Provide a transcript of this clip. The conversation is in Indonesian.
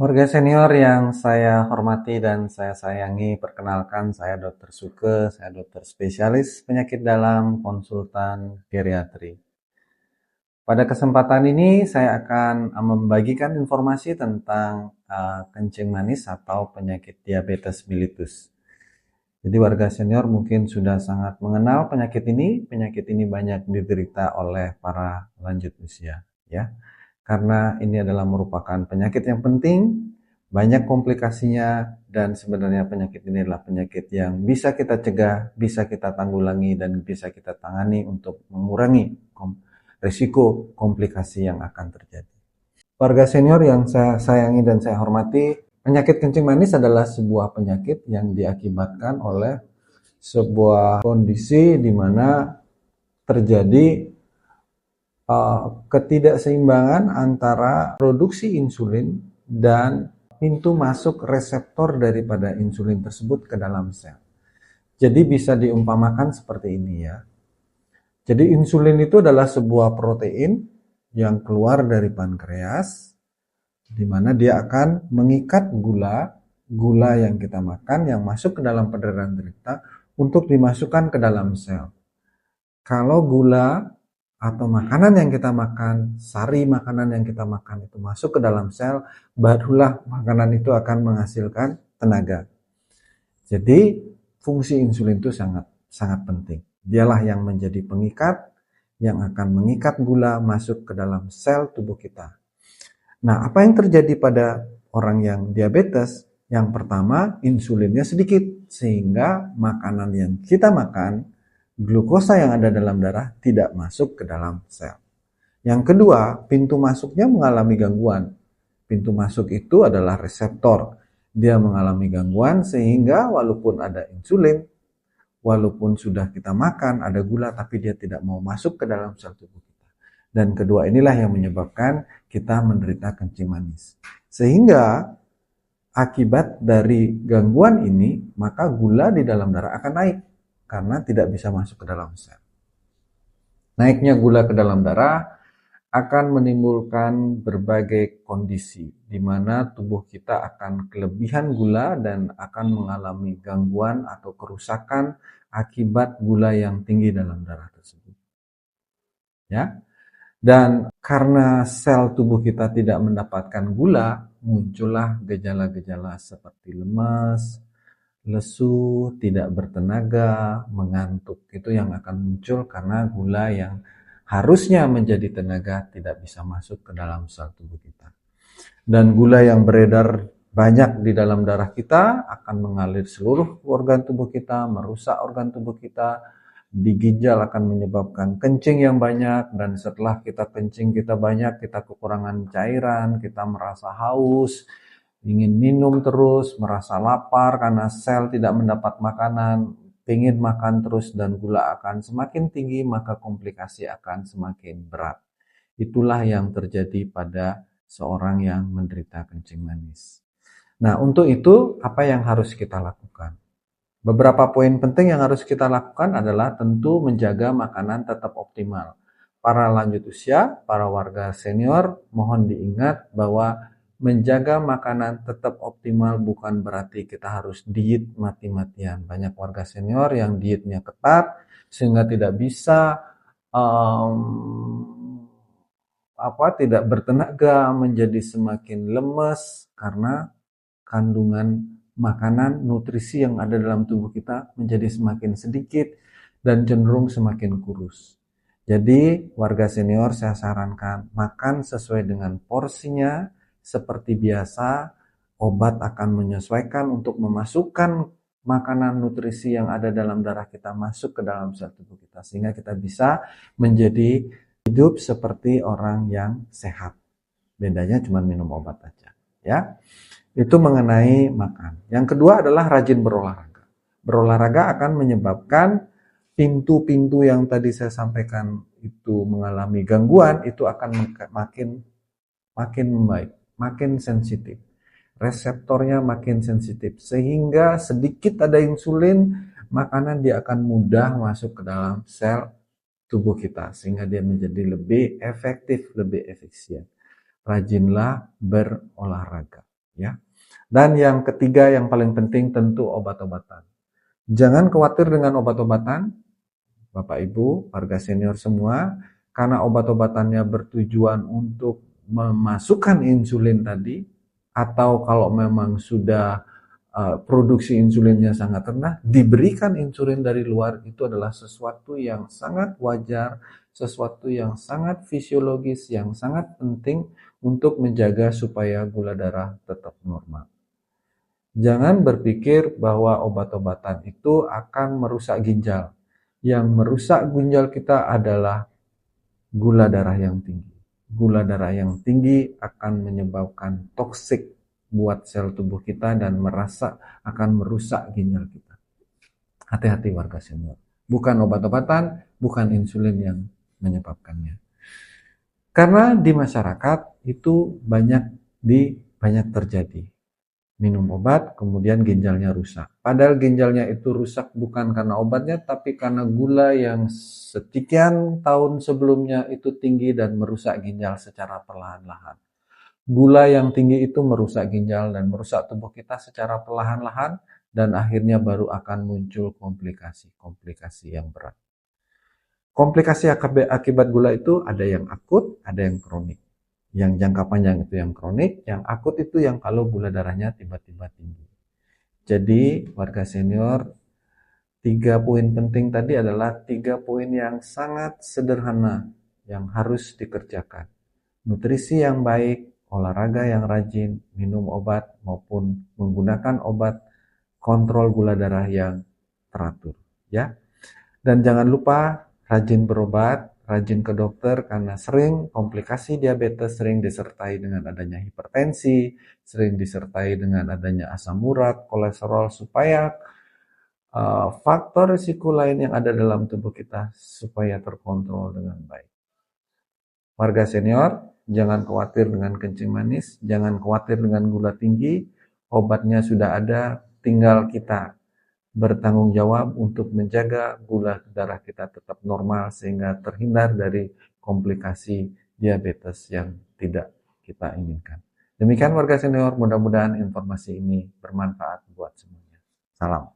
Warga senior yang saya hormati dan saya sayangi, perkenalkan saya Dr. Suke, saya dokter spesialis penyakit dalam konsultan geriatri. Pada kesempatan ini saya akan membagikan informasi tentang kencing manis atau penyakit diabetes mellitus. Jadi warga senior mungkin sudah sangat mengenal penyakit ini. Penyakit ini banyak diderita oleh para lanjut usia, ya. Karena ini adalah merupakan penyakit yang penting, banyak komplikasinya, dan sebenarnya penyakit ini adalah penyakit yang bisa kita cegah, bisa kita tanggulangi, dan bisa kita tangani untuk mengurangi risiko komplikasi yang akan terjadi. Warga senior yang saya sayangi dan saya hormati, penyakit kencing manis adalah sebuah penyakit yang diakibatkan oleh sebuah kondisi di mana terjadi ketidakseimbangan antara produksi insulin dan pintu masuk reseptor daripada insulin tersebut ke dalam sel. Jadi bisa diumpamakan seperti ini ya. Jadi insulin itu adalah sebuah protein yang keluar dari pankreas, di mana dia akan mengikat gula yang kita makan yang masuk ke dalam peredaran darah untuk dimasukkan ke dalam sel. Kalau gula atau makanan yang kita makan, sari makanan yang kita makan itu masuk ke dalam sel, barulah makanan itu akan menghasilkan tenaga. Jadi fungsi insulin itu sangat penting. Dialah yang menjadi pengikat, yang akan mengikat gula masuk ke dalam sel tubuh kita. Nah, apa yang terjadi pada orang yang diabetes? Yang pertama, insulinnya sedikit, sehingga makanan yang kita makan, glukosa yang ada dalam darah tidak masuk ke dalam sel. Yang kedua, pintu masuknya mengalami gangguan. Pintu masuk itu adalah reseptor. Dia mengalami gangguan sehingga walaupun ada insulin, walaupun sudah kita makan, ada gula, tapi dia tidak mau masuk ke dalam sel tubuh kita. Dan kedua inilah yang menyebabkan kita menderita kencing manis. Sehingga akibat dari gangguan ini, maka gula di dalam darah akan naik karena tidak bisa masuk ke dalam sel. Naiknya gula ke dalam darah akan menimbulkan berbagai kondisi, di mana tubuh kita akan kelebihan gula dan akan mengalami gangguan atau kerusakan akibat gula yang tinggi dalam darah tersebut. Ya, dan karena sel tubuh kita tidak mendapatkan gula, muncullah gejala-gejala seperti lemas, lesu, tidak bertenaga, mengantuk. Itu yang akan muncul karena gula yang harusnya menjadi tenaga tidak bisa masuk ke dalam sel tubuh kita. Dan gula yang beredar banyak di dalam darah kita akan mengalir seluruh organ tubuh kita, merusak organ tubuh kita. Di ginjal akan menyebabkan kencing yang banyak, dan setelah kita kencing kita banyak, kita kekurangan cairan, kita merasa haus, ingin minum terus, merasa lapar karena sel tidak mendapat makanan, ingin makan terus, dan gula akan semakin tinggi, maka komplikasi akan semakin berat. Itulah yang terjadi pada seorang yang menderita kencing manis. Nah, untuk itu apa yang harus kita lakukan? Beberapa poin penting yang harus kita lakukan adalah tentu menjaga makanan tetap optimal. Para lanjut usia, para warga senior, mohon diingat bahwa menjaga makanan tetap optimal bukan berarti kita harus diet mati-matian. Banyak warga senior yang dietnya ketat sehingga tidak bisa tidak bertenaga, menjadi semakin lemes karena kandungan makanan, nutrisi yang ada dalam tubuh kita menjadi semakin sedikit dan cenderung semakin kurus. Jadi warga senior saya sarankan makan sesuai dengan porsinya. Seperti biasa, obat akan menyesuaikan untuk memasukkan makanan nutrisi yang ada dalam darah kita masuk ke dalam sel tubuh kita, sehingga kita bisa menjadi hidup seperti orang yang sehat. Bedanya cuma minum obat aja, ya. Itu mengenai makan. Yang kedua adalah rajin berolahraga. Berolahraga akan menyebabkan pintu-pintu yang tadi saya sampaikan itu mengalami gangguan, itu akan makin membaik, makin sensitif. Reseptornya makin sensitif, sehingga sedikit ada insulin, makanan dia akan mudah masuk ke dalam sel tubuh kita, sehingga dia menjadi lebih efektif, lebih efisien. Rajinlah berolahraga, Dan yang ketiga yang paling penting tentu obat-obatan. Jangan khawatir dengan obat-obatan, Bapak Ibu, warga senior semua, karena obat-obatannya bertujuan untuk memasukkan insulin tadi, atau kalau memang sudah produksi insulinnya sangat rendah, diberikan insulin dari luar itu adalah sesuatu yang sangat wajar, sesuatu yang sangat fisiologis, yang sangat penting untuk menjaga supaya gula darah tetap normal. Jangan berpikir bahwa obat-obatan itu akan merusak ginjal. Yang merusak ginjal kita adalah gula darah yang tinggi. Gula darah yang tinggi akan menyebabkan toksik buat sel tubuh kita dan merasa akan merusak ginjal kita. Hati-hati warga senior. Bukan obat-obatan, bukan insulin yang menyebabkannya. Karena di masyarakat itu banyak terjadi. Minum obat, kemudian ginjalnya rusak. Padahal ginjalnya itu rusak bukan karena obatnya, tapi karena gula yang sekian tahun sebelumnya itu tinggi dan merusak ginjal secara perlahan-lahan. Gula yang tinggi itu merusak ginjal dan merusak tubuh kita secara perlahan-lahan, dan akhirnya baru akan muncul komplikasi yang berat. Komplikasi akibat gula itu ada yang akut, ada yang kronik. Yang jangka panjang itu yang kronik, yang akut itu yang kalau gula darahnya tiba-tiba tinggi. Jadi warga senior, 3 poin penting tadi adalah 3 poin yang sangat sederhana yang harus dikerjakan. Nutrisi yang baik, olahraga yang rajin, minum obat maupun menggunakan obat, kontrol gula darah yang teratur, ya. Dan jangan lupa rajin berobat, rajin ke dokter, karena sering komplikasi diabetes sering disertai dengan adanya hipertensi, sering disertai dengan adanya asam urat, kolesterol, supaya faktor risiko lain yang ada dalam tubuh kita supaya terkontrol dengan baik. Warga senior, jangan khawatir dengan kencing manis, jangan khawatir dengan gula tinggi, obatnya sudah ada, tinggal kita bertanggung jawab untuk menjaga gula darah kita tetap normal sehingga terhindar dari komplikasi diabetes yang tidak kita inginkan. Demikian warga senior, mudah-mudahan informasi ini bermanfaat buat semuanya. Salam.